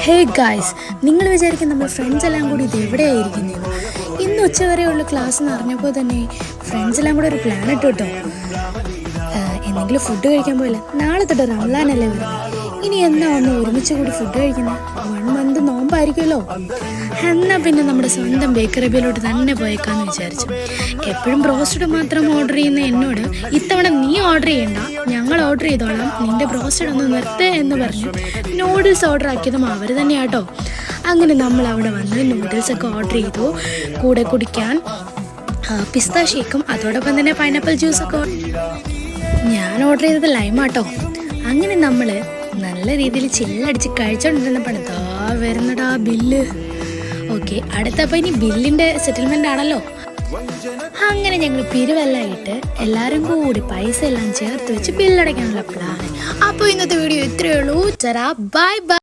Hey guys, നിങ്ങൾ വിചാരിക്കും നമ്മൾ ഫ്രണ്ട്സ് എല്ലാം കൂടി ഇത് എവിടെയായിരിക്കുന്നതെന്ന്. ഇന്ന് ഉച്ചവരെയുള്ള ക്ലാസ് എന്ന് അറിഞ്ഞപ്പോൾ തന്നെ ഫ്രണ്ട്സ് എല്ലാം കൂടെ ഒരു പ്ലാൻ ഇട്ടു കേട്ടോ. എന്തെങ്കിലും ഫുഡ് കഴിക്കാൻ പോയില്ല. നാളെ തൊട്ട് റംലാനല്ലേ വരുന്നത്. ഇനി എന്നാ ഒന്ന് ഒരുമിച്ച് കൂടി ഫുഡ് കഴിക്കുന്നത്? 1 മന്ത് നോമ്പായിരിക്കുമല്ലോ. എന്നാൽ പിന്നെ നമ്മുടെ സ്വന്തം ബേക്കറിയിലോട്ട് തന്നെ പോയേക്കാന്ന് വിചാരിച്ചു. എപ്പോഴും ബ്രോസ്റ്റഡ് മാത്രം ഓർഡർ ചെയ്യുന്ന എന്നോട് ഇത്തവണ നീ ഓർഡർ ചെയ്യണ്ട, ഞങ്ങൾ ഓർഡർ ചെയ്തോളാം, നിന്റെ ബ്രോസ്റ്റഡ് ഒന്ന് നിർത്തേ എന്ന് പറഞ്ഞു നൂഡിൽസ് ഓർഡർ ആക്കിയതും അവർ തന്നെയാട്ടോ. അങ്ങനെ നമ്മൾ അവിടെ വന്ന് നൂഡിൽസൊക്കെ ഓർഡർ ചെയ്തു. കൂടെ കുടിക്കാൻ പിസ്ത ഷേക്കും അതോടൊപ്പം തന്നെ പൈനാപ്പിൾ ജ്യൂസൊക്കെ. ഞാൻ ഓർഡർ ചെയ്തത് ലൈമാട്ടോ. അങ്ങനെ നമ്മൾ നല്ല രീതിയിൽ ചില്ലടിച്ച് കഴിച്ചോണ്ടിരുന്നപ്പോഴാണ് ദാ വരുന്നടാ ബില്ല്. ഓക്കെ, അടുത്തപ്പോൾ ഇനി ബില്ലിൻ്റെ സെറ്റിൽമെൻ്റ് ആണല്ലോ. അങ്ങനെ ഞങ്ങൾ പിരിവെല്ലാം ഇട്ട് എല്ലാവരും കൂടി പൈസ എല്ലാം ചേർത്ത് വെച്ച് ബില്ലടയ്ക്കാനുള്ള പ്ലാൻ. അപ്പോൾ ഇന്നത്തെ വീഡിയോ ഇത്രയേ ഉള്ളൂ. Bye bye.